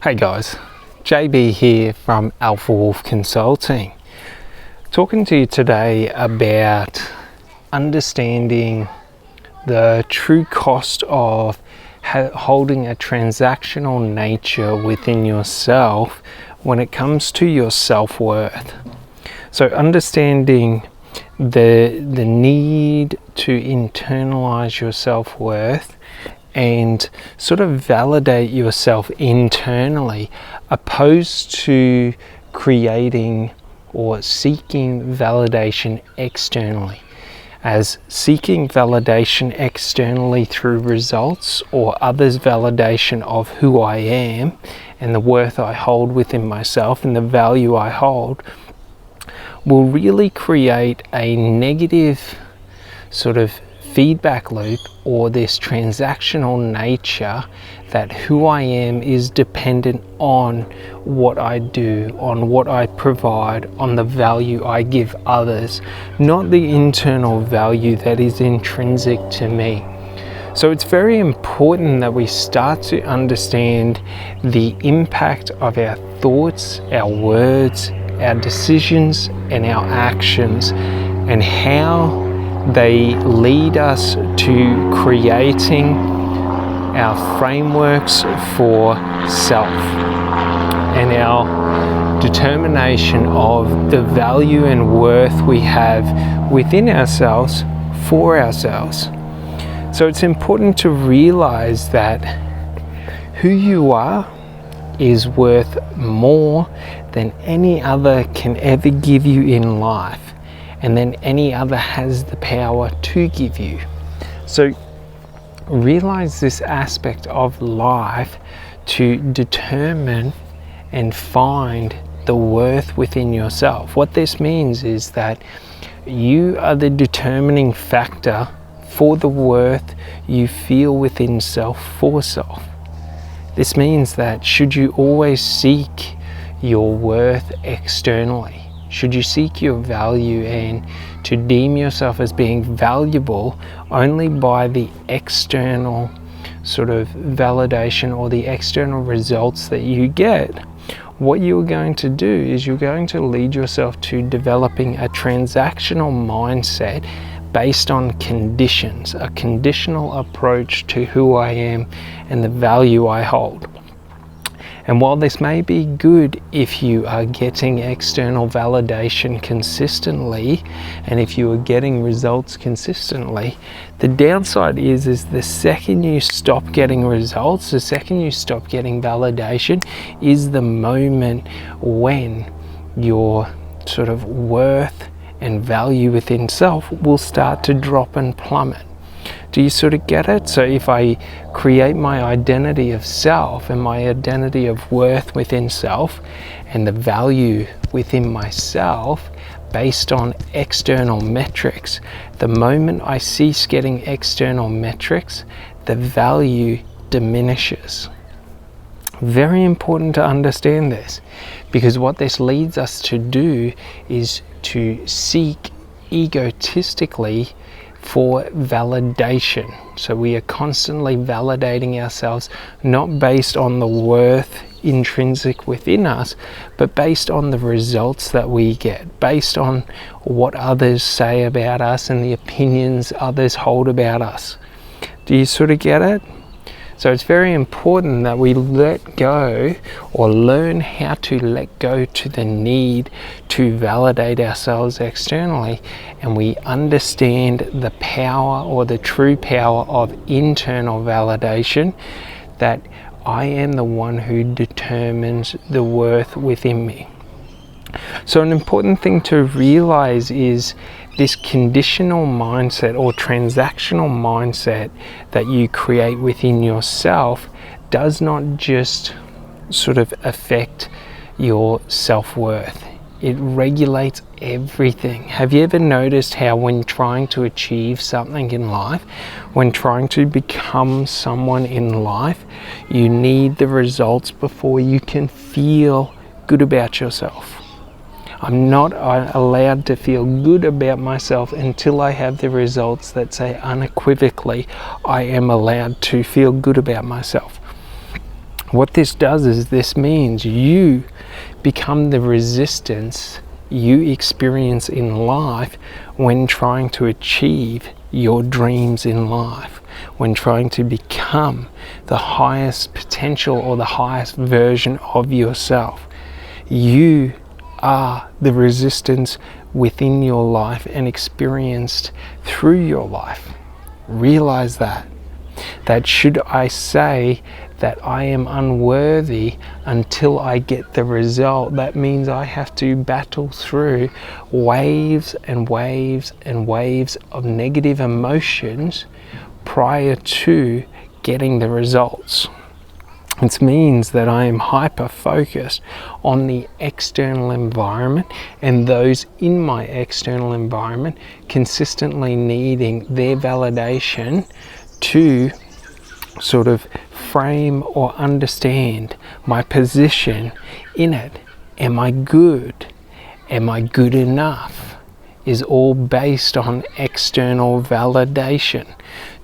Hey guys, JB here from Alpha Wolf Consulting. Talking to you today about understanding the true cost of holding a transactional nature within yourself when it comes to your self-worth. So understanding the need to internalize your self-worth and sort of validate yourself internally, opposed to creating or seeking validation externally. As seeking validation externally through results or others' validation of who I am and the worth I hold within myself and the value I hold will really create a negative sort of feedback loop, or this transactional nature that who I am is dependent on what I do, on what I provide, on the value I give others, not the internal value that is intrinsic to me. So it's very important that we start to understand the impact of our thoughts, our words, our decisions, and our actions, and how they lead us to creating our frameworks for self and our determination of the value and worth we have within ourselves for ourselves. So it's important to realize that who you are is worth more than any other can ever give you in life, and then any other has the power to give you. So realize this aspect of life to determine and find the worth within yourself. What this means is that you are the determining factor for the worth you feel within self for self. This means that should you always seek your worth externally, should you seek your value and to deem yourself as being valuable only by the external sort of validation or the external results that you get, what you're going to do is you're going to lead yourself to developing a transactional mindset based on conditions, a conditional approach to who I am and the value I hold. And while this may be good if you are getting external validation consistently, and if you are getting results consistently, the downside is the second you stop getting results, the second you stop getting validation, is the moment when your sort of worth and value within self will start to drop and plummet. Do you sort of get it? So if I create my identity of self and my identity of worth within self and the value within myself based on external metrics, the moment I cease getting external metrics, the value diminishes. Very important to understand this, because what this leads us to do is to seek egotistically for validation. So we are constantly validating ourselves, not based on the worth intrinsic within us, but based on the results that we get, based on what others say about us and the opinions others hold about us. Do you sort of get it? So it's very important that we let go, or learn how to let go to the need to validate ourselves externally, and we understand the power or the true power of internal validation, that I am the one who determines the worth within me. So an important thing to realize is this conditional mindset or transactional mindset that you create within yourself does not just sort of affect your self-worth. It regulates everything. Have you ever noticed how when trying to achieve something in life, when trying to become someone in life, you need the results before you can feel good about yourself? I'm not allowed to feel good about myself until I have the results that say unequivocally I am allowed to feel good about myself. What this does is this means you become the resistance you experience in life when trying to achieve your dreams in life, when trying to become the highest potential or the highest version of yourself. You are the resistance within your life and experienced through your life. Realize that should I say that I am unworthy until I get the result, that means I have to battle through waves and waves and waves of negative emotions prior to getting the results. It means that I am hyper focused on the external environment and those in my external environment consistently needing their validation to sort of frame or understand my position in it. Am I good? Am I good enough? Is all based on external validation.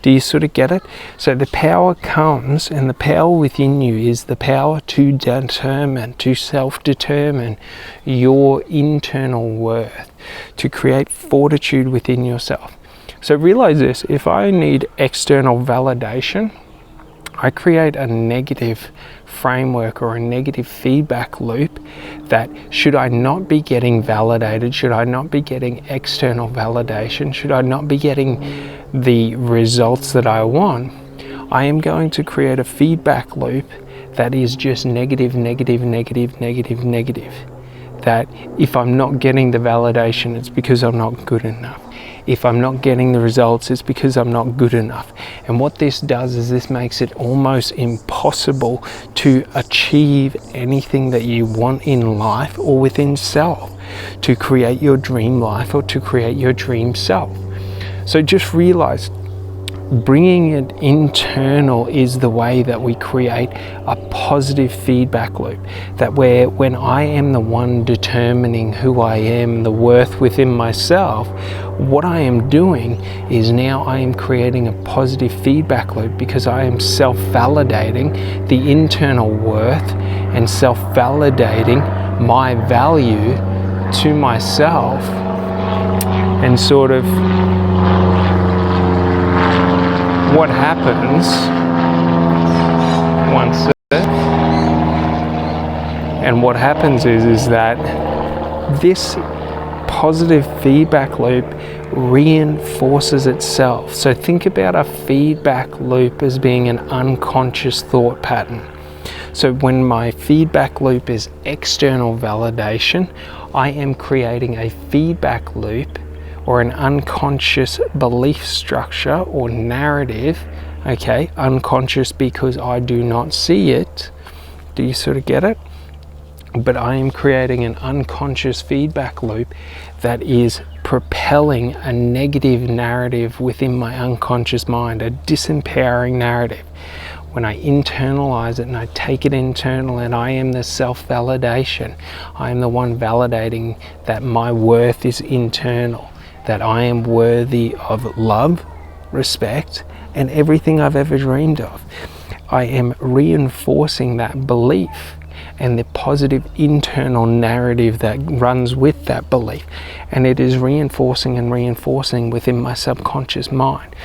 Do you sort of get it? So the power comes, and the power within you is the power to determine, to self-determine your internal worth, to create fortitude within yourself. So realize this, if I need external validation, I create a negative framework or a negative feedback loop that should I not be getting validated, should I not be getting external validation, should I not be getting the results that I want, I am going to create a feedback loop that is just negative, negative, negative, negative, negative. That if I'm not getting the validation, it's because I'm not good enough. If I'm not getting the results, it's because I'm not good enough. And what this does is this makes it almost impossible to achieve anything that you want in life or within self, to create your dream life or to create your dream self. So just realize, bringing it internal is the way that we create a positive feedback loop, that when I am the one determining who I am, the worth within myself, what I am doing is now I am creating a positive feedback loop because I am self-validating the internal worth and self-validating my value to myself, and sort of what happens is that this positive feedback loop reinforces itself. So think about a feedback loop as being an unconscious thought pattern. So when my feedback loop is external validation, I am creating a feedback loop or an unconscious belief structure or narrative, okay, unconscious because I do not see it. Do you sort of get it? But I am creating an unconscious feedback loop that is propelling a negative narrative within my unconscious mind, a disempowering narrative. When I internalize it and I take it internal, and I am the self-validation, I am the one validating that my worth is internal, that I am worthy of love, respect, and everything I've ever dreamed of. I am reinforcing that belief and the positive internal narrative that runs with that belief. And it is reinforcing and reinforcing within my subconscious mind,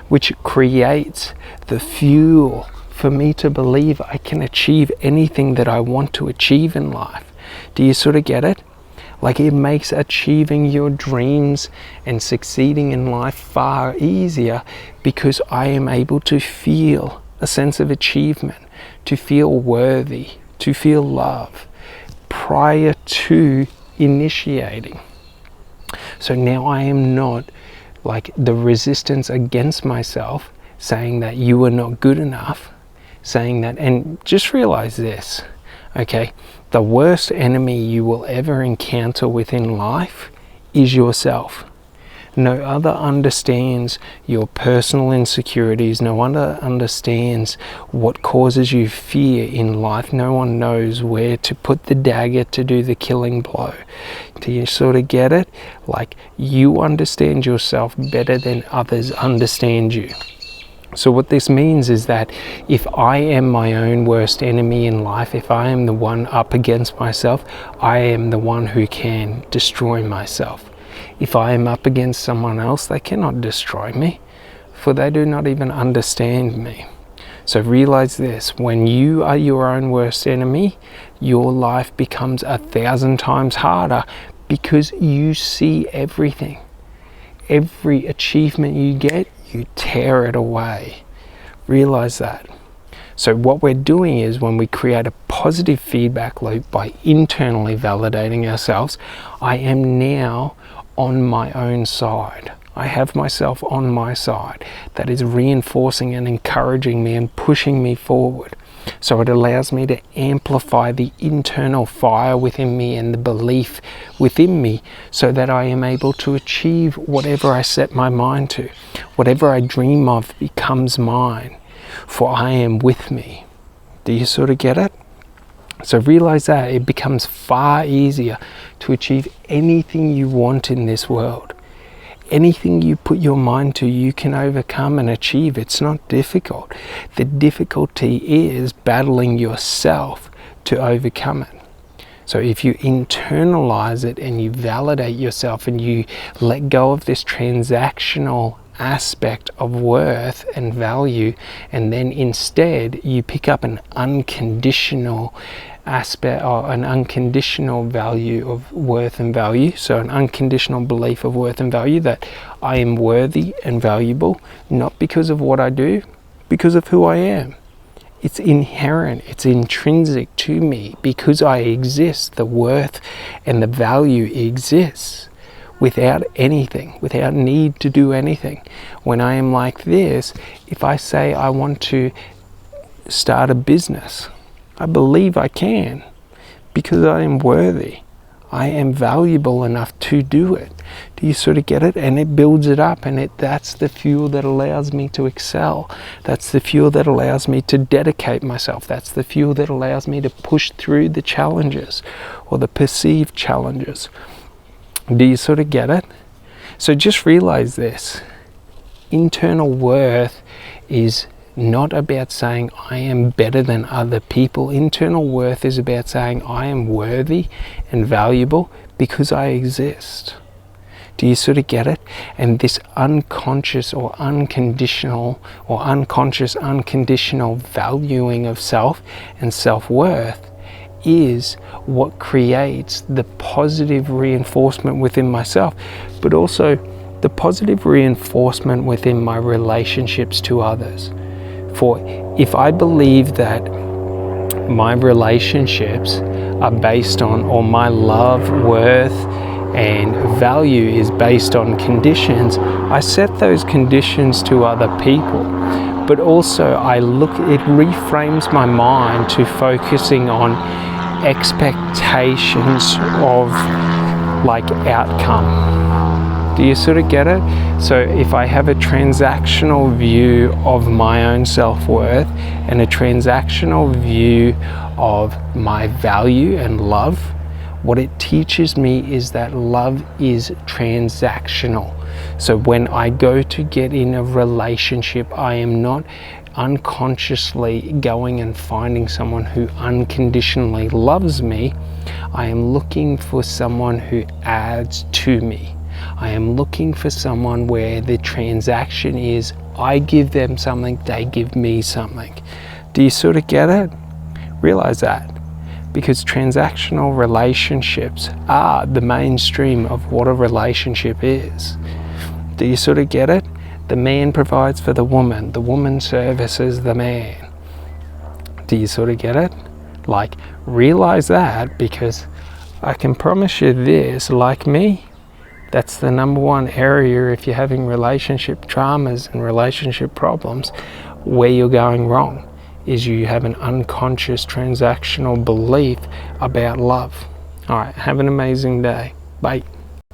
which creates the fuel for me to believe I can achieve anything that I want to achieve in life. Do you sort of get it? Like, it makes achieving your dreams and succeeding in life far easier because I am able to feel a sense of achievement, to feel worthy, to feel love prior to initiating. So now I am not like the resistance against myself saying that you are not good enough, saying that. And just realize this, okay? The worst enemy you will ever encounter within life is yourself. No other understands your personal insecurities. No one understands what causes you fear in life. No one knows where to put the dagger to do the killing blow. Do you sort of get it? Like, you understand yourself better than others understand you. So what this means is that if I am my own worst enemy in life, if I am the one up against myself, I am the one who can destroy myself. If I am up against someone else, they cannot destroy me, for they do not even understand me. So realize this: when you are your own worst enemy, your life becomes 1,000 times harder, because you see everything. Every achievement you get, you tear it away. Realize that. So what we're doing is, when we create a positive feedback loop by internally validating ourselves, I am now on my own side. I have myself on my side that is reinforcing and encouraging me and pushing me forward. So it allows me to amplify the internal fire within me and the belief within me, so that I am able to achieve whatever I set my mind to. Whatever I dream of becomes mine, for I am with me. Do you sort of get it? So realize that it becomes far easier to achieve anything you want in this world. Anything you put your mind to, you can overcome and achieve. It's not difficult. The difficulty is battling yourself to overcome it. So if you internalize it and you validate yourself and you let go of this transactional aspect of worth and value, and then instead you pick up an unconditional aspect, or an unconditional value of worth and value. So an unconditional belief of worth and value, that I am worthy and valuable, not because of what I do, because of who I am. It's inherent, it's intrinsic to me. Because I exist, the worth and the value exists without anything, without need to do anything. When I am like this, if I say I want to start a business, I believe I can, because I am worthy. I am valuable enough to do it. Do you sort of get it? And it builds it up, and that's the fuel that allows me to excel. That's the fuel that allows me to dedicate myself. That's the fuel that allows me to push through the challenges, or the perceived challenges. Do you sort of get it? So just realize this: internal worth is not about saying I am better than other people. Internal worth is about saying I am worthy and valuable because I exist. Do you sort of get it? And this unconscious or unconditional, or unconscious unconditional valuing of self and self-worth is what creates the positive reinforcement within myself, but also the positive reinforcement within my relationships to others. For if I believe that my relationships are based on, or my love, worth, and value is based on conditions, I set those conditions to other people. But also it reframes my mind to focusing on expectations of like outcome. Do you sort of get it? So if I have a transactional view of my own self-worth and a transactional view of my value and love, what it teaches me is that love is transactional. So when I go to get in a relationship, I am not unconsciously going and finding someone who unconditionally loves me. I am looking for someone who adds to me. I am looking for someone where the transaction is I give them something, they give me something. Do you sort of get it? Realize that. Because transactional relationships are the mainstream of what a relationship is. Do you sort of get it? The man provides for the woman services the man. Do you sort of get it? Like, realize that, because I can promise you this, like me, that's the number one area if you're having relationship traumas and relationship problems, where you're going wrong, is you have an unconscious transactional belief about love. All right, have an amazing day. Bye.